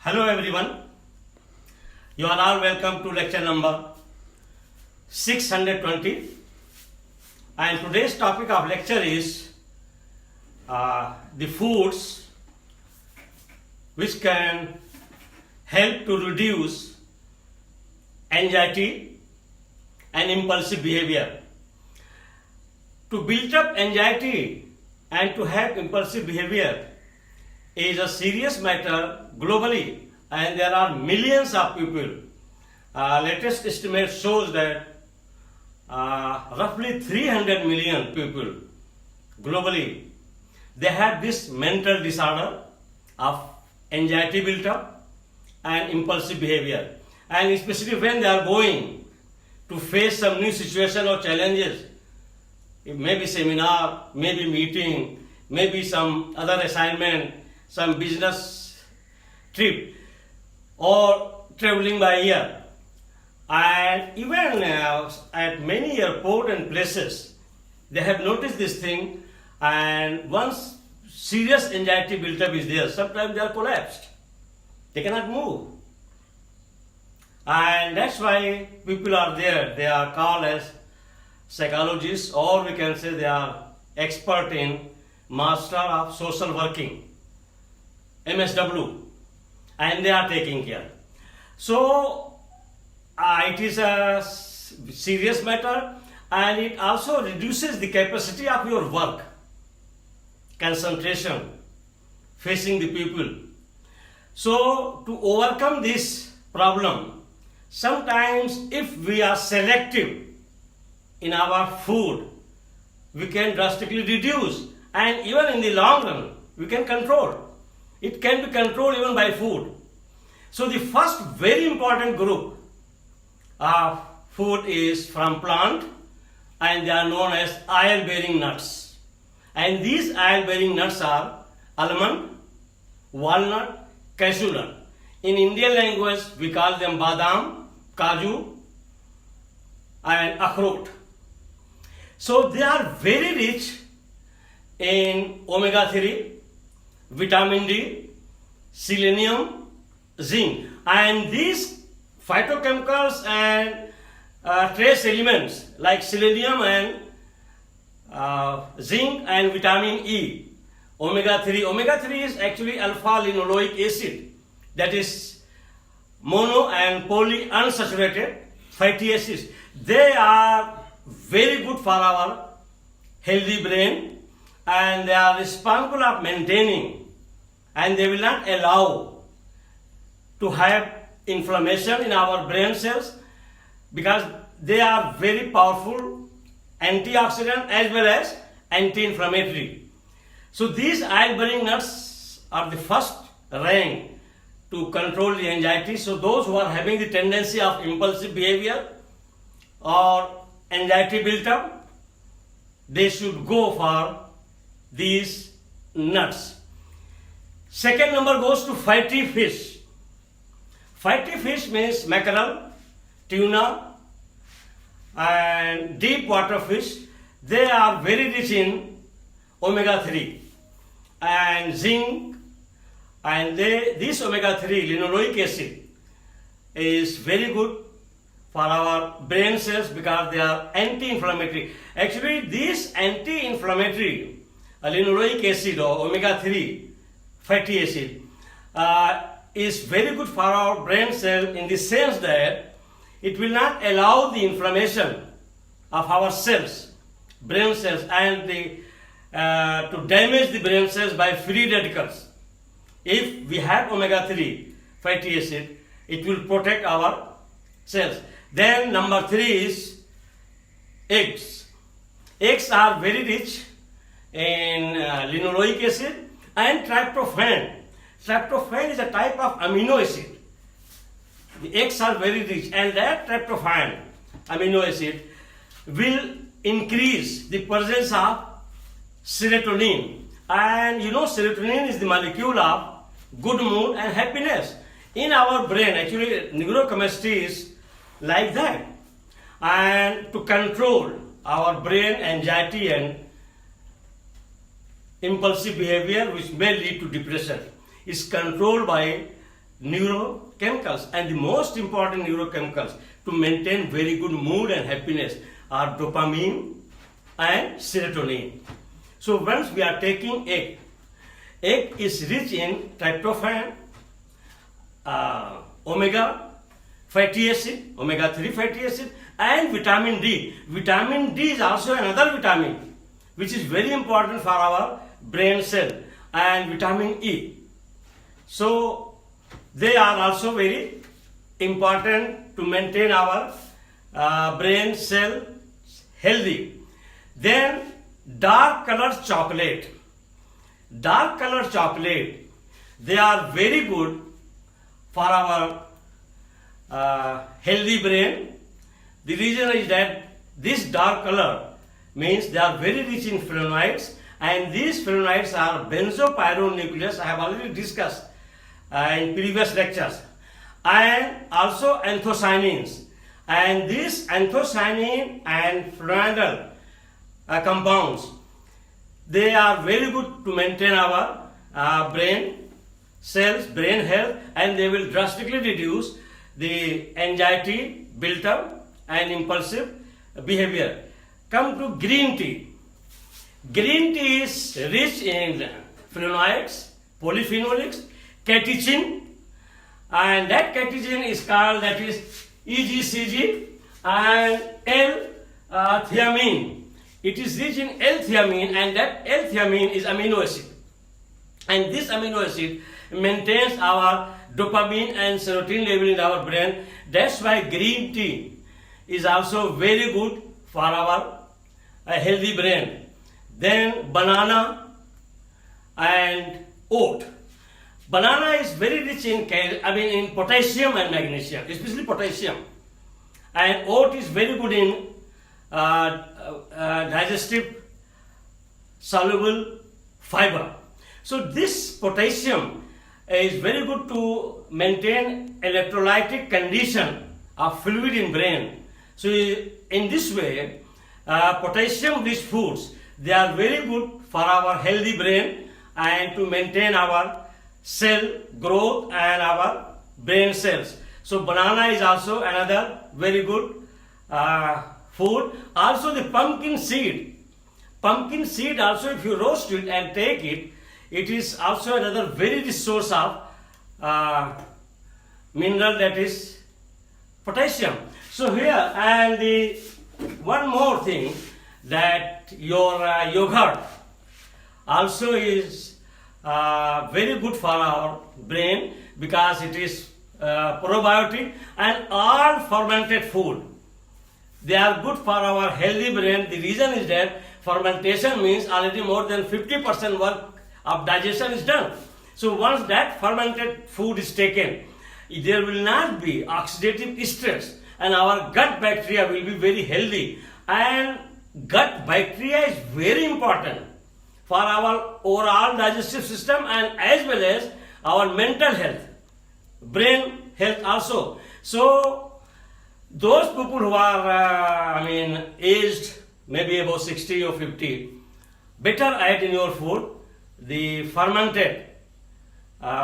Hello everyone, you are all welcome to lecture number 620, and today's topic of lecture is the foods which can help to reduce anxiety and impulsive behavior. To build up anxiety and to have impulsive behavior is a serious matter globally, and there are millions of people. Latest estimate shows that roughly 300 million people globally, they have this mental disorder of anxiety built up and impulsive behavior, and especially when they are going to face some new situation or challenges, maybe seminar, maybe meeting, maybe some other assignment, some business trip, or traveling by air. And even at many airports and places, they have noticed this thing, and once serious anxiety built up is there, sometimes they are collapsed. They cannot move. And that's why people are there. They are called as psychologists, or we can say they are expert in Master of Social Working, MSW, and they are taking care. So it is a serious matter, and it also reduces the capacity of your work, concentration, facing the people. So to overcome this problem, sometimes if we are selective in our food, we can drastically reduce, and even in the long run, we can control. It can be controlled even by food. So the first very important group of food is from plant, and they are known as oil-bearing nuts. And these oil-bearing nuts are almond, walnut, cashew nut. In Indian language, we call them badam, kaju, and akhrot. So they are very rich in omega-3, vitamin D, selenium, zinc, and these phytochemicals and trace elements like selenium and zinc and vitamin E, omega-3. Omega-3 is actually alpha-linoleic acid, that is mono and polyunsaturated fatty acids. They are very good for our healthy brain, and they are responsible of maintaining, and they will not allow to have inflammation in our brain cells, because they are very powerful antioxidant as well as anti-inflammatory. So these oil-bearing nuts are the first rank to control the anxiety. So those who are having the tendency of impulsive behavior or anxiety built up, they should go for these nuts. Second number goes to fatty fish. Fatty fish means mackerel, tuna, and deep water fish. They are very rich in omega-3 and zinc, and this omega-3 linoleic acid is very good for our brain cells because they are anti-inflammatory. Actually, this anti-inflammatory linoleic acid or omega-3 fatty acid is very good for our brain cell, in the sense that it will not allow the inflammation of our cells, brain cells, and to damage the brain cells by free radicals. If we have omega-3 fatty acid, it will protect our cells. Then number 3 is eggs. Eggs are very rich in linoleic acid and tryptophan. Tryptophan is a type of amino acid. The eggs are very rich, and that tryptophan amino acid will increase the presence of serotonin. And you know, serotonin is the molecule of good mood and happiness in our brain. Actually, neurochemistry is like that. And to control our brain anxiety and impulsive behavior, which may lead to depression, is controlled by neurochemicals, and the most important neurochemicals to maintain very good mood and happiness are dopamine and serotonin. So once we are taking egg is rich in tryptophan, omega fatty acid, omega-3 fatty acid, and vitamin D. Vitamin D is also another vitamin which is very important for our brain cell, and vitamin E. So they are also very important to maintain our brain cell healthy. Then dark colored chocolate. Dark colored chocolate, they are very good for our healthy brain. The reason is that this dark color means they are very rich in flavonoids, and these flavonoids are benzopyronuclease. I have already discussed in previous lectures, and also anthocyanins. And these anthocyanin and flavonoidal compounds, they are very good to maintain our brain cells, brain health, and they will drastically reduce the anxiety built up and impulsive behavior. Come to green tea. Green tea is rich in flavonoids, polyphenolics, catechin, and that catechin is called, that is EGCG, and L-theanine. It is rich in L-theanine, and that L-theanine is amino acid. And this amino acid maintains our dopamine and serotonin level in our brain. That's why green tea is also very good for our healthy brain. Then banana and oat. Banana is very rich in in potassium and magnesium, especially potassium. And oat is very good in digestive soluble fiber. So this potassium is very good to maintain electrolytic condition of fluid in brain. So in this way, potassium rich foods, they are very good for our healthy brain and to maintain our cell growth and our brain cells. So banana is also another very good food. Also the pumpkin seed. Pumpkin seed also, if you roast it and take it, it is also another very rich source of mineral, that is potassium. So here, and the one more thing, that your yogurt also is very good for our brain, because it is probiotic, and all fermented food, they are good for our healthy brain. The reason is that fermentation means already more than 50% work of digestion is done. So once that fermented food is taken, there will not be oxidative stress, and our gut bacteria will be very healthy. And gut bacteria is very important for our overall digestive system, and as well as our mental health, brain health also. So those people who are aged maybe about 60 or 50, better add in your food the fermented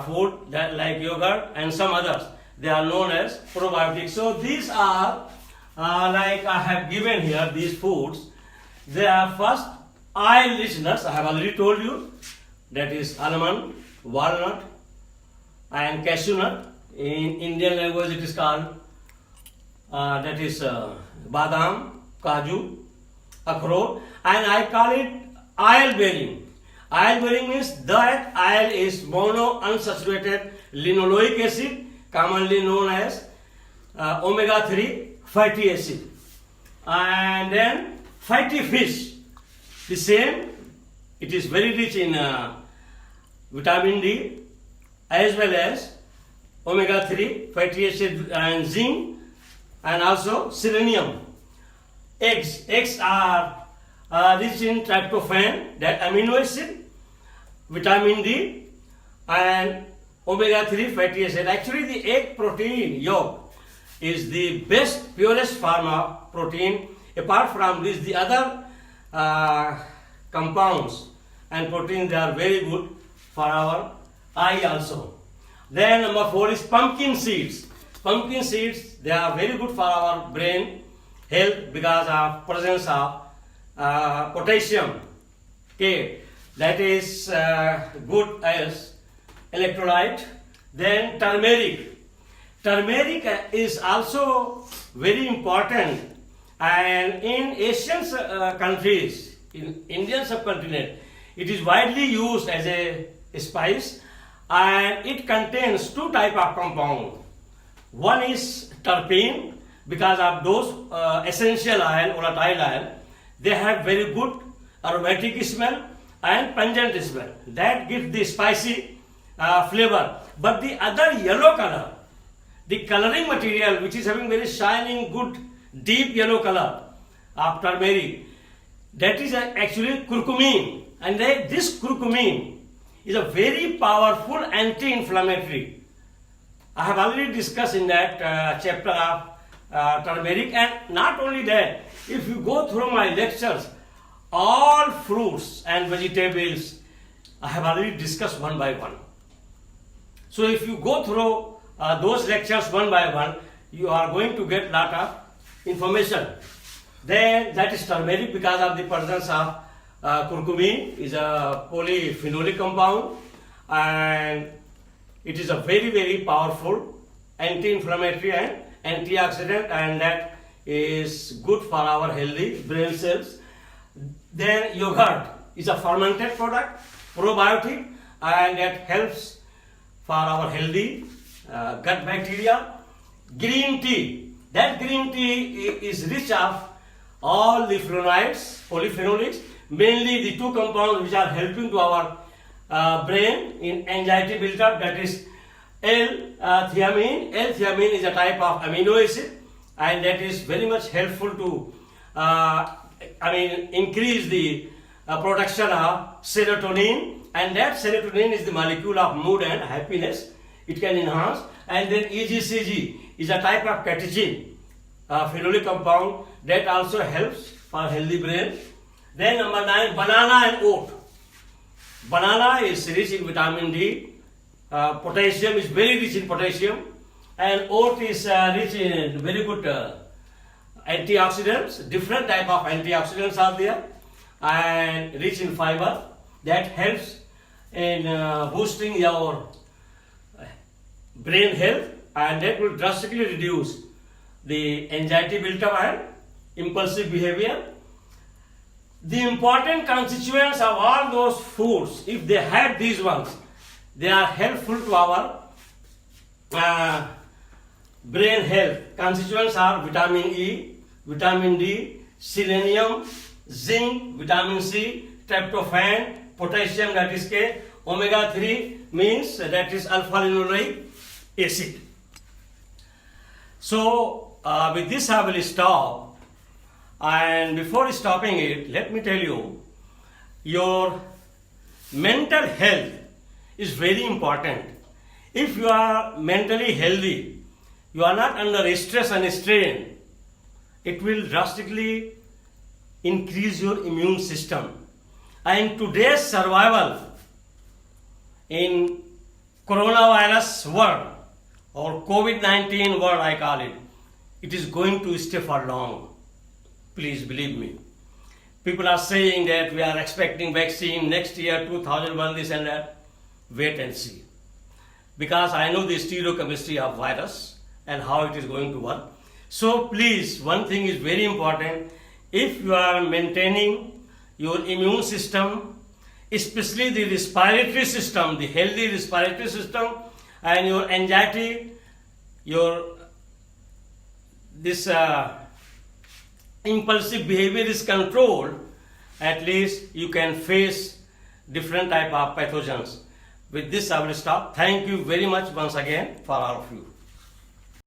food, that like yogurt and some others. They are known as probiotics. So these are like I have given here, these foods. They are first oil-rich nuts. I have already told you, that is almond, walnut, and cashew nut. In Indian language it is called that is badam, kaju, akhrot, and I call it oil bearing. Oil bearing means that oil is monounsaturated linoleic acid, commonly known as omega-3 fatty acid. And then fatty fish, the same, it is very rich in vitamin D as well as omega-3 fatty acid and zinc, and also selenium. Eggs are rich in tryptophan, that amino acid, vitamin D, and omega-3 fatty acid. Actually, the egg protein yolk is the best, purest form of protein. Apart from this, the other compounds and proteins, they are very good for our eye also. Then number 4 is pumpkin seeds. Pumpkin seeds, they are very good for our brain health because of presence of potassium. Okay, that is good as electrolyte. Then turmeric. Turmeric is also very important, and in Asian countries, in Indian subcontinent, it is widely used as a spice, and it contains two type of compound. One is terpene, because of those essential oil, volatile oil, they have very good aromatic smell and pungent smell. That gives the spicy flavor. But the other yellow color, the coloring material which is having very shining, good, deep yellow color of turmeric, that is actually curcumin. And this curcumin is a very powerful anti-inflammatory. I have already discussed in that chapter of turmeric. And not only that, if you go through my lectures, all fruits and vegetables I have already discussed one by one. So if you go through those lectures one by one, you are going to get lot of information. Then that is turmeric because of the presence of curcumin is a polyphenolic compound, and it is a very, very powerful anti-inflammatory and antioxidant, and that is good for our healthy brain cells. Then yogurt is a fermented product, probiotic, and that helps for our healthy gut bacteria. Green tea, that green tea is rich of all the flavonoids, polyphenolics, mainly the two compounds which are helping to our brain in anxiety build-up, that is L-theanine. L-theanine is a type of amino acid, and that is very much helpful to increase the production of serotonin, and that serotonin is the molecule of mood and happiness. It can enhance. And then EGCG is a type of catechin, phenolic compound, that also helps for healthy brain. Then number 9, banana and oat. Banana is rich in vitamin D. Potassium is very rich in potassium, and oat is rich in very good antioxidants. Different type of antioxidants are there, and rich in fiber. That helps in boosting your brain health, and that will drastically reduce the anxiety built-up and impulsive behavior. The important constituents of all those foods, if they have these ones, they are helpful to our brain health. Constituents are vitamin E, vitamin D, selenium, zinc, vitamin C, tryptophan, potassium, that is K, omega-3 means that is alpha-linoleic acid. So with this I will stop. And before stopping it, let me tell you, your mental health is very important. If you are mentally healthy, you are not under stress and strain, it will drastically increase your immune system. And today's survival in coronavirus world, or COVID-19 world I call it, it is going to stay for long. Please believe me. People are saying that we are expecting vaccine next year, 2001, this and that. Wait and see. Because I know the stereochemistry of virus and how it is going to work. So please, one thing is very important. If you are maintaining your immune system, especially the respiratory system, the healthy respiratory system, and your anxiety, this impulsive behavior is controlled, at least you can face different type of pathogens. With this I will stop. Thank you very much once again for all of you.